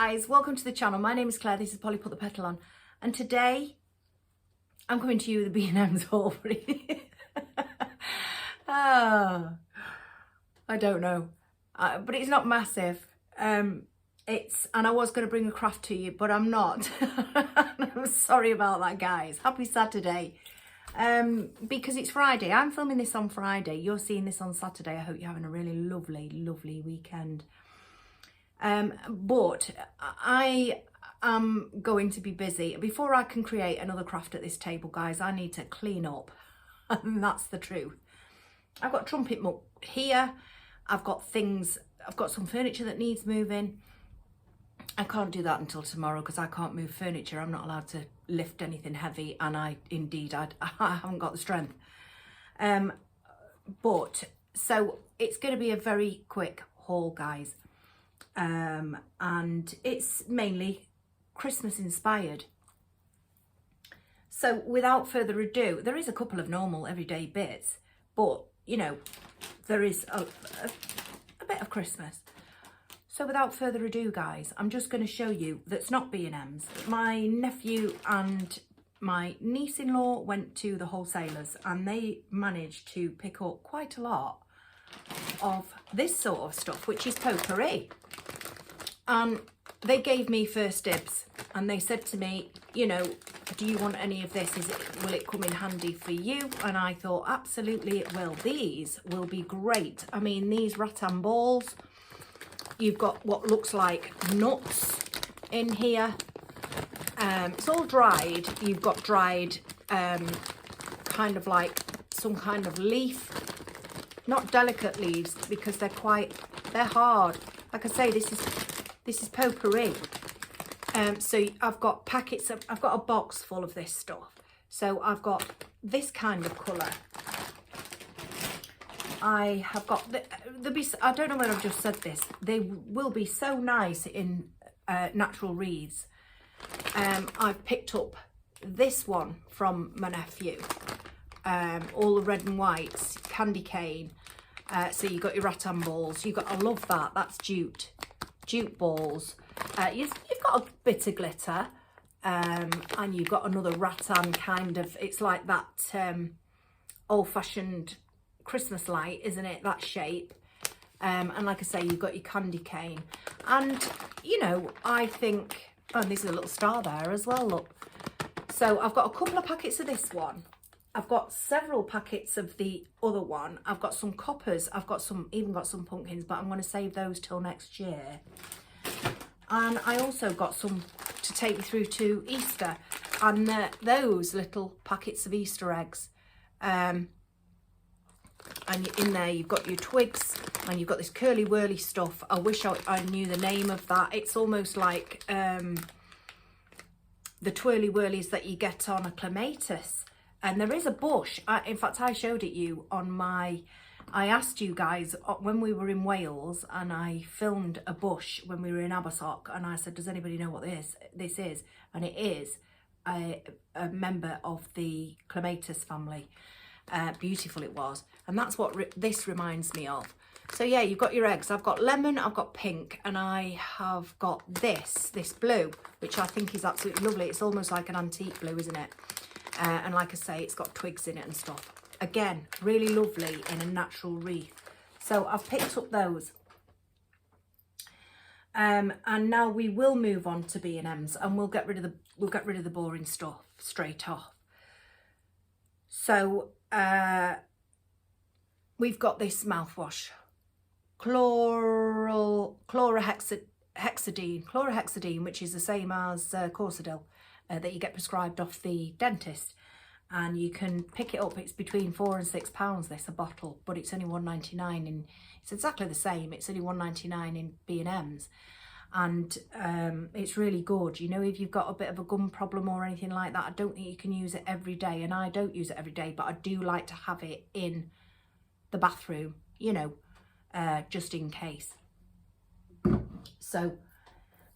guys, welcome to the channel. My name is Claire, this is Polly Put the Petal On, and today I'm coming to you with a B&M's haul. I don't know, but it's not massive. And I was going to bring a craft to you, but I'm not. I'm sorry about that, guys. Happy Saturday. Because it's Friday. I'm filming this on Friday. You're seeing this on Saturday. I hope you're having a really lovely weekend. But I am going to be busy. Before I can create another craft at this table, guys, I need to clean up. And that's the truth. I've got trumpet muck here. I've got some furniture that needs moving. I can't do that until tomorrow because I can't move furniture. I'm not allowed to lift anything heavy, and I haven't got the strength. But so it's going to be a very quick haul, guys. And it's mainly Christmas inspired. So without further ado, there is a couple of normal everyday bits, but you know, there is a bit of Christmas. So without further ado, guys, I'm just going to show you that's not B&M's. My nephew and my niece-in-law went to the wholesalers and they managed to pick up quite a lot of this sort of stuff, which is Potpourri. And they gave me first dibs and they said to me, you know, do you want any of this? Will it come in handy for you? And I thought, absolutely it will. These will be great. I mean, these Rattan Balls, you've got what looks like nuts in here. It's all dried. You've got dried kind of like some kind of leaf. Not delicate leaves because they're hard. Like I say, this is Potpourri. So I've got I've got a box full of this stuff. So I've got this kind of colour. I have got, I don't know whether I've just said this, they will be so nice in natural wreaths. I've picked up this one from my nephew, all the red and whites, candy cane. So you've got your Rattan Balls, I love that, that's jute balls. You've got a bit of glitter, and you've got another rattan kind of, it's like that old-fashioned Christmas light, isn't it, that shape. And like I say, you've got your candy cane, and you know, I think, oh, and there's a little star there as well, look. So I've got a couple of packets of this one, I've got several packets of the other one, I've got some coppers, I've got even got some pumpkins, but I'm going to save those till next year. And I also got some to take me through to Easter, and those little packets of Easter eggs. And in there you've got your twigs, and you've got this curly whirly stuff. I wish I knew the name of that. It's almost like the twirly whirlies that you get on a clematis. And there is a bush. In fact, I showed it you on I asked you guys when we were in Wales, and I filmed a bush when we were in Abersoch, and I said, does anybody know what this is? And it is a member of the clematis family. Beautiful it was, and that's what this reminds me of. So yeah, you've got your eggs. I've got lemon, I've got pink, and I have got this blue, which I think is absolutely lovely. It's almost like an antique blue, isn't it? And like I say, it's got twigs in it and stuff. Again, really lovely in a natural wreath. So I've picked up those. And now we will move on to B&M's, and we'll get rid of the boring stuff straight off. So we've got this mouthwash, chlorhexidine, which is the same as Corsadil that you get prescribed off the dentist. And you can pick it up. It's between £4 and £6 this a bottle, but it's only £1.99 in. It's exactly the same. It's only £1.99 in B&M's, and it's really good. You know, if you've got a bit of a gum problem or anything like that, I don't think you can use it every day, and I don't use it every day, but I do like to have it in the bathroom. You know, just in case. So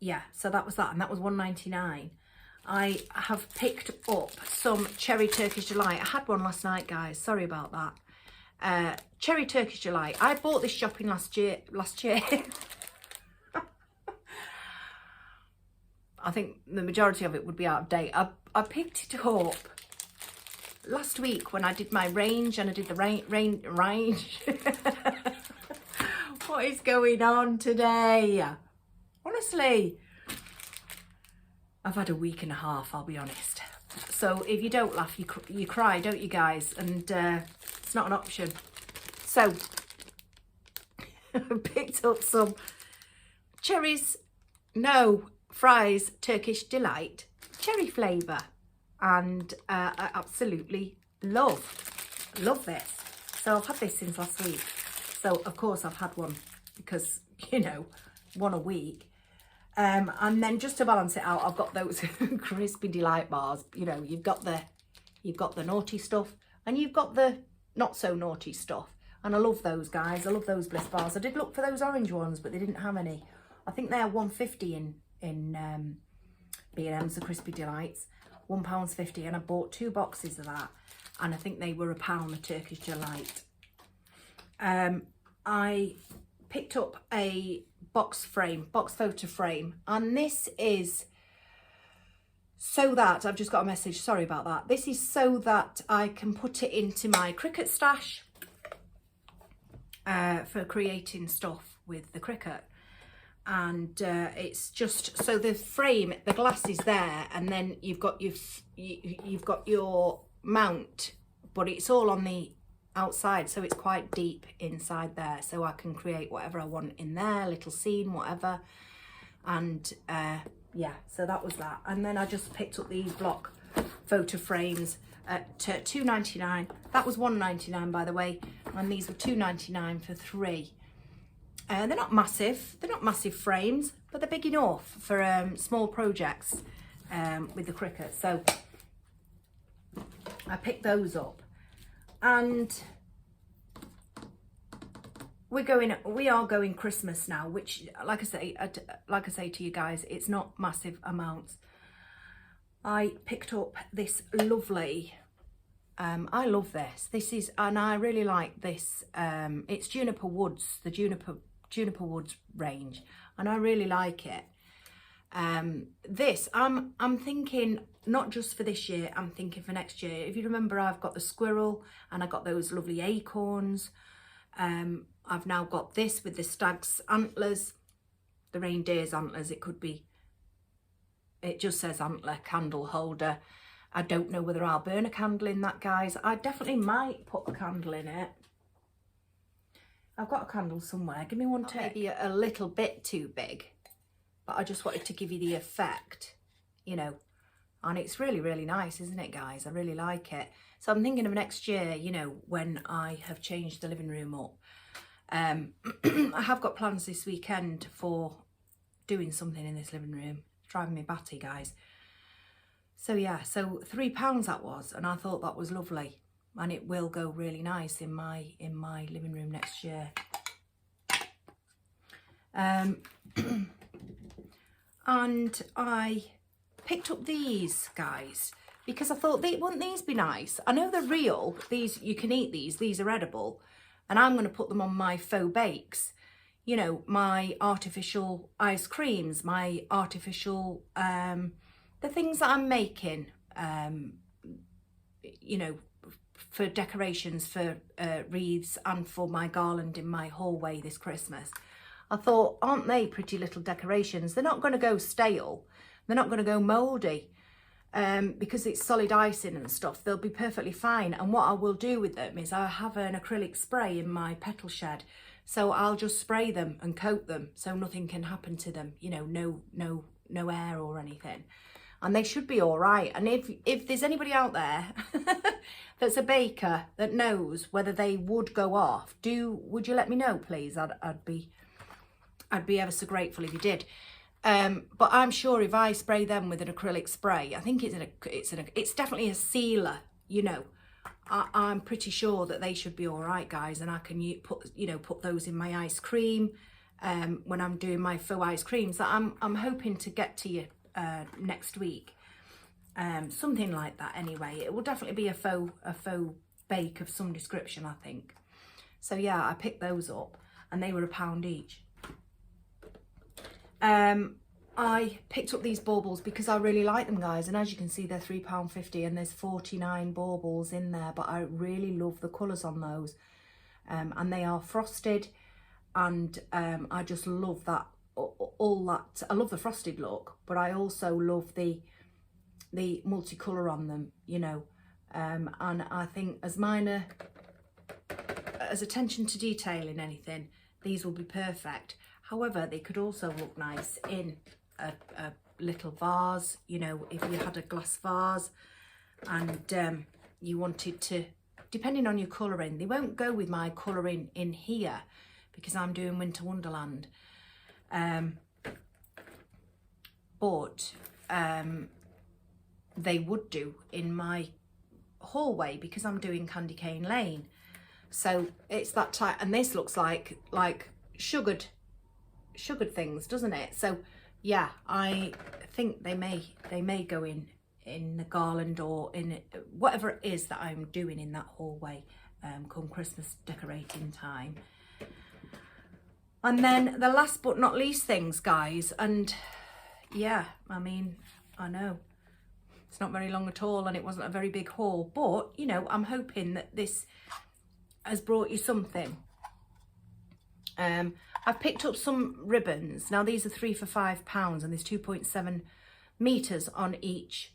yeah, so that was that, and that was £1.99. I have picked up some Cherry Turkish Delight. I had one last night, guys. Sorry about that. Cherry Turkish Delight. I bought this shopping last year. I think the majority of it would be out of date. I picked it up last week when I did my range, and I did the range. What is going on today? Honestly, I've had a week and a half, I'll be honest. So if you don't laugh, you cry, don't you guys? And it's not an option. So I picked up some cherries, no, fries, Turkish Delight, cherry flavour. And I absolutely love this. So I've had this since last week. So of course I've had one because, you know, one a week. And then just to balance it out, I've got those crispy delight bars. You know, you've got the naughty stuff and you've got the not so naughty stuff. And I love those, guys. I love those bliss bars. I did look for those orange ones, but they didn't have any. I think they're £1.50 in B&M's, the crispy delights. £1.50, and I bought 2 boxes of that, and I think they were £1, the Turkish Delight. I picked up a box photo frame, and this is so that, I've just got a message, sorry about that. This is so that I can put it into my Cricut stash for creating stuff with the Cricut. And it's just so the frame, the glass is there, and then you've got your mount, but it's all on the outside, so it's quite deep inside there, so I can create whatever I want in there, little scene, whatever. And yeah, so that was that. And then I just picked up these block photo frames at £2.99. That was £1.99, by the way, and these were £2.99 for 3. They're not massive frames, but they're big enough for small projects with the Cricut. So I picked those up, and we are going Christmas now, which, like I say to you guys, it's not massive amounts. I picked up this lovely. I love this. This is, and I really like this. It's Juniper Woods, the Juniper Woods range, and I really like it. This I'm thinking not just for this year, I'm thinking for next year. If you remember, I've got the squirrel and I got those lovely acorns. I've now got this with the stag's antlers, the reindeer's antlers. It just says antler candle holder. I don't know whether I'll burn a candle in that, guys. I definitely might put a candle in it. I've got a candle somewhere. Give me one take. Maybe a little bit too big, but I just wanted to give you the effect, you know. And it's really, really nice, isn't it, guys? I really like it. So I'm thinking of next year, you know, when I have changed the living room up. I have got plans this weekend for doing something in this living room. It's driving me batty, guys. So yeah, so £3 that was, and I thought that was lovely. And it will go really nice in my living room next year. And I picked up these, guys, because I thought, wouldn't these be nice? I know they're real. These, you can eat these are edible, and I'm going to put them on my faux bakes. You know, my artificial ice creams, my artificial the things that I'm making. You know, for decorations, for wreaths, and for my garland in my hallway this Christmas. I thought, aren't they pretty little decorations? They're not going to go stale. They're not going to go mouldy because it's solid icing and stuff. They'll be perfectly fine. And what I will do with them is I have an acrylic spray in my Petal shed. So I'll just spray them and coat them so nothing can happen to them. You know, no air or anything. And they should be all right. And if there's anybody out there that's a baker that knows whether they would go off, would you let me know, please? I'd be ever so grateful if you did. But I'm sure if I spray them with an acrylic spray, I think it's definitely a sealer. You know, I'm pretty sure that they should be all right, guys. And I can put those in my ice cream when I'm doing my faux ice creams that I'm hoping to get to you next week. Something like that anyway. It will definitely be a faux bake of some description, I think. So yeah, I picked those up and they were £1 each. I picked up these baubles because I really like them, guys, and as you can see they're £3.50 and there's 49 baubles in there, but I really love the colours on those, and they are frosted, and I just love that, all that. I love the frosted look, but I also love the multicolour on them, you know, and I think as minor as attention to detail in anything, these will be perfect. However, they could also look nice in a little vase, you know, if you had a glass vase and you wanted to, depending on your colouring. They won't go with my colouring in here because I'm doing Winter Wonderland, but they would do in my hallway because I'm doing Candy Cane Lane. So it's that type, and this looks like sugared things, doesn't it? So yeah, I think they may go in the garland or in whatever it is that I'm doing in that hallway come Christmas decorating time. And then the last but not least things, guys, and yeah, I mean, I know it's not very long at all and it wasn't a very big haul, but you know, I'm hoping that this has brought you something. I've picked up some ribbons. Now these are 3 for £5 and there's 2.7 meters on each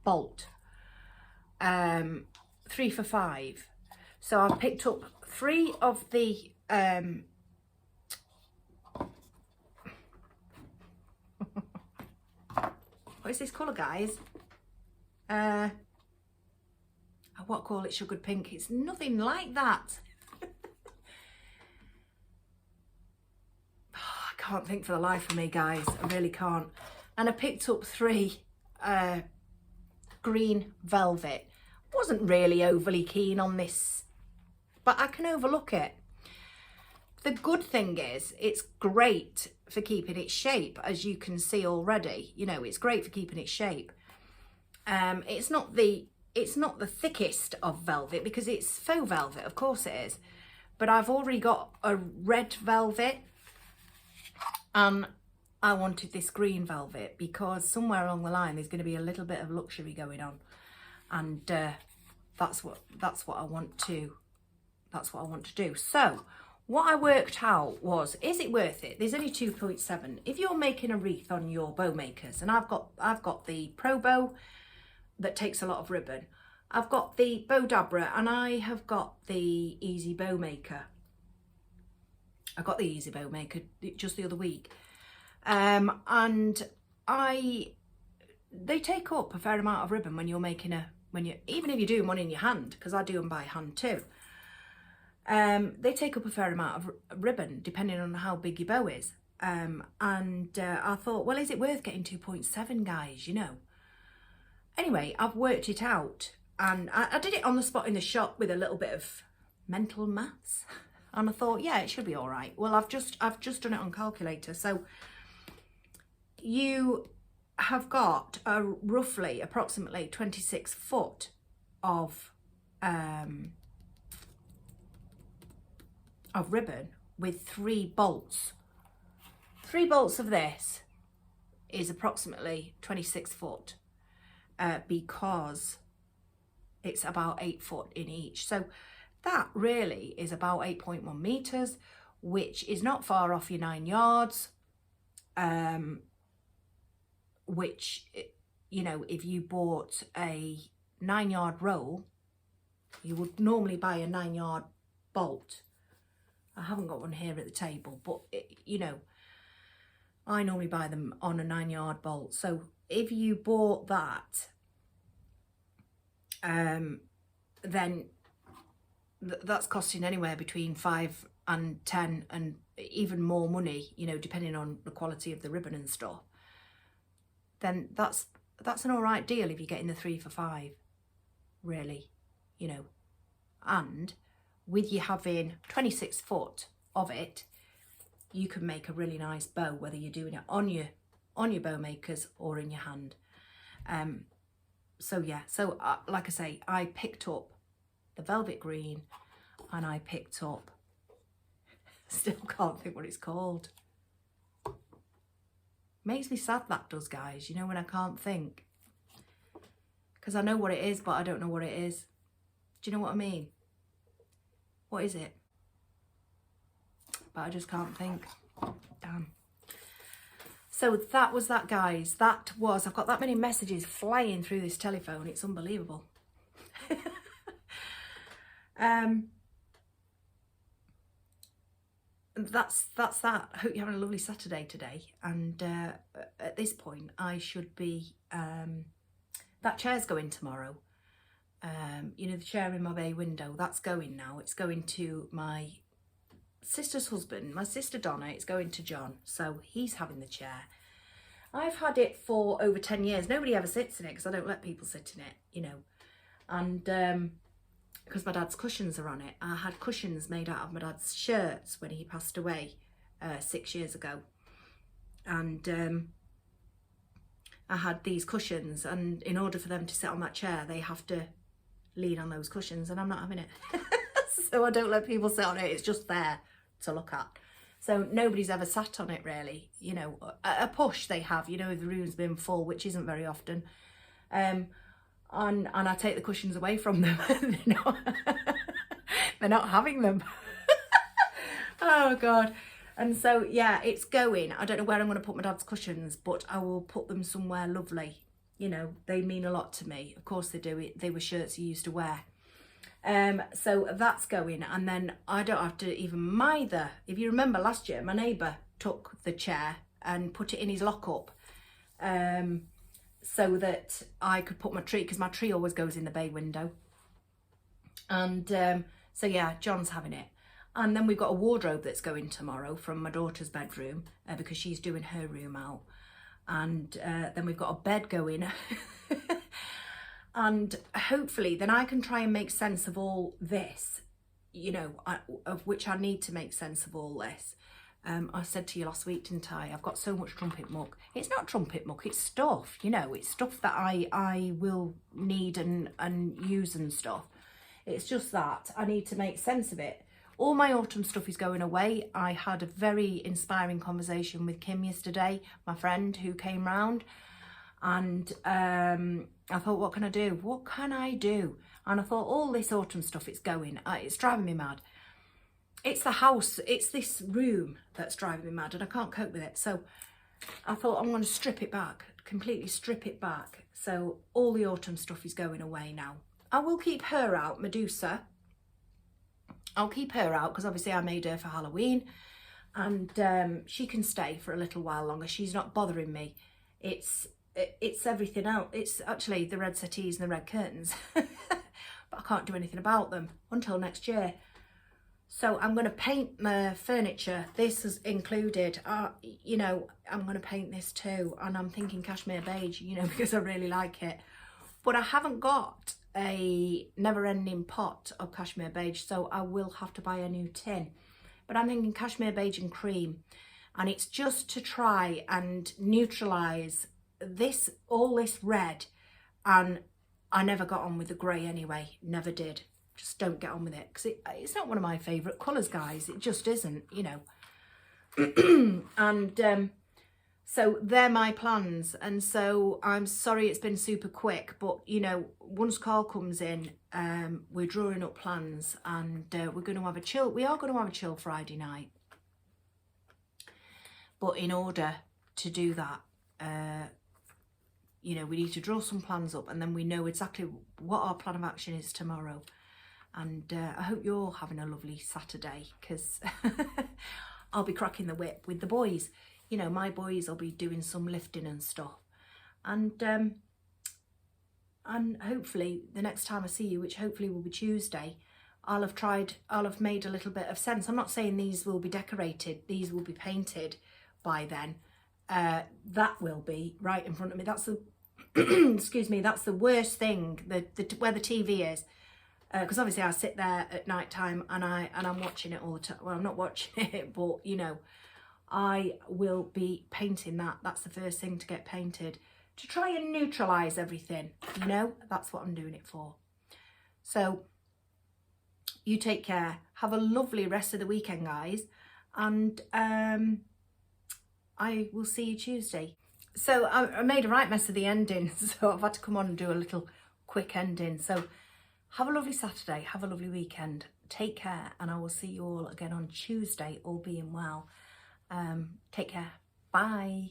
bolt. 3 for £5. So I've picked up 3 of the what is this colour, guys? What call it, sugared pink? It's nothing like that. I can't think for the life of me, guys. I really can't. And I picked up 3 green velvet. Wasn't really overly keen on this, but I can overlook it. The good thing is it's great for keeping its shape, as you can see already. You know, it's great for keeping its shape. It's not the thickest of velvet because it's faux velvet, of course it is. But I've already got a red velvet and I wanted this green velvet because somewhere along the line there's going to be a little bit of luxury going on, and that's what I want to do. So what I worked out was, is it worth it? There's only 2.7. If you're making a wreath on your bow makers, and I've got the Pro Bow that takes a lot of ribbon. I've got the Bow Dabra and I have got the Easy Bow Maker. I got the Easy Bow Maker just the other week. And they take up a fair amount of ribbon when you're making even if you're doing one in your hand, because I do them by hand too. They take up a fair amount of ribbon depending on how big your bow is. I thought, well, is it worth getting 2.7, guys, you know? Anyway, I've worked it out, and I did it on the spot in the shop with a little bit of mental maths, and I thought, yeah, it should be all right. Well, I've just done it on calculator. So you have got approximately 26 foot of ribbon with 3 bolts. 3 bolts of this is approximately 26 foot. Because it's about 8 foot in each. So that really is about 8.1 meters, which is not far off your 9 yards. Which, you know, if you bought a 9-yard roll, you would normally buy a 9-yard bolt. I haven't got one here at the table, but you know, I normally buy them on a 9-yard bolt. So if you bought that, then that's costing anywhere between 5 and 10 and even more money, you know, depending on the quality of the ribbon and stuff. Then that's an all right deal if you're getting the 3 for £5, really, you know. And with you having 26 foot of it, you can make a really nice bow, whether you're doing it on your bow makers or in your hand. So yeah, so like I say, I picked up the velvet green and I picked up, still can't think what it's called. Makes me sad, that does, guys, you know, when I can't think. Because I know what it is, but I don't know what it is. Do you know what I mean? What is it? But I just can't think. Damn. So that was that, guys. That was, I've got that many messages flying through this telephone. It's unbelievable. That's that. I hope you're having a lovely Saturday today. And at this point, I should be, that chair's going tomorrow. You know, the chair in my bay window, that's going now. It's going to my sister's husband, my sister Donna. It's going to John, so he's having the chair. I've had it for over 10 years. Nobody ever sits in it because I don't let people sit in it, you know. And because my dad's cushions are on it. I had cushions made out of my dad's shirts when he passed away 6 years ago. And I had these cushions, and in order for them to sit on that chair, they have to lean on those cushions, and I'm not having it. So I don't let people sit on it. It's just there to look at. So nobody's ever sat on it, really. You know, a push they have, you know, if the room's been full, which isn't very often. And I take the cushions away from them. They're not having them. Oh, God. And so, yeah, it's going. I don't know where I'm going to put my dad's cushions, but I will put them somewhere lovely. You know, they mean a lot to me. Of course they do. They were shirts he used to wear. So that's going. And then I don't have to even mither. If you remember last year, my neighbour took the chair and put it in his lockup. So that I could put my tree, because my tree always goes in the bay window. And so, yeah, John's having it. And then we've got a wardrobe that's going tomorrow from my daughter's bedroom because she's doing her room out. And then we've got a bed going. And hopefully then I can try and make sense of all this, you know, of which I need to make sense of all this. I said to you last week, didn't I? I've got so much trumpet muck. It's not trumpet muck, it's stuff, you know, it's stuff that I will need and use and stuff. It's just that I need to make sense of it. All my autumn stuff is going away. I had a very inspiring conversation with Kim yesterday, my friend who came round. And I thought, what can I do? What can I do? And I thought, all this autumn stuff, it's going. It's driving me mad. It's the house, it's this room that's driving me mad, and I can't cope with it. So I thought, I'm going to strip it back, completely strip it back. So all the autumn stuff is going away now. I will keep her out, Medusa. I'll keep her out because obviously I made her for Halloween, and she can stay for a little while longer. She's not bothering me. It's everything else. It's actually the red settees and the red curtains, but I can't do anything about them until next year. So I'm going to paint my furniture. This is included. You know, I'm going to paint this too, and I'm thinking cashmere beige, you know, because I really like it. But I haven't got a never-ending pot of cashmere beige, so I will have to buy a new tin. But I'm thinking cashmere beige and cream, and it's just to try and neutralise this, all this red. And I never got on with the grey anyway, never did. Just don't get on with it, because it's not one of my favourite colours, guys. It just isn't, you know. And so they're my plans, and so I'm sorry it's been super quick, but you know, once Carl comes in, we're drawing up plans, and we're going to have a chill. We are going to have a chill Friday night, but in order to do that, you know, we need to draw some plans up, and then we know exactly what our plan of action is tomorrow. And I hope you're all having a lovely Saturday, because I'll be cracking the whip with the boys. You know, my boys will be doing some lifting and stuff. And hopefully the next time I see you, which hopefully will be Tuesday, I'll have made a little bit of sense. I'm not saying these will be decorated, these will be painted by then. That will be right in front of me. That's the, excuse me, that's the worst thing, where the TV is. Because obviously I sit there at night time and I'm watching it all the time. Well, I'm not watching it, but you know, I will be painting that. That's the first thing to get painted, to try and neutralise everything, you know. That's what I'm doing it for. So you take care. Have a lovely rest of the weekend, guys. And I will see you Tuesday. So I made a right mess of the ending, so I've had to come on and do a little quick ending. So have a lovely Saturday, have a lovely weekend, take care, and I will see you all again on Tuesday, all being well. Take care, bye.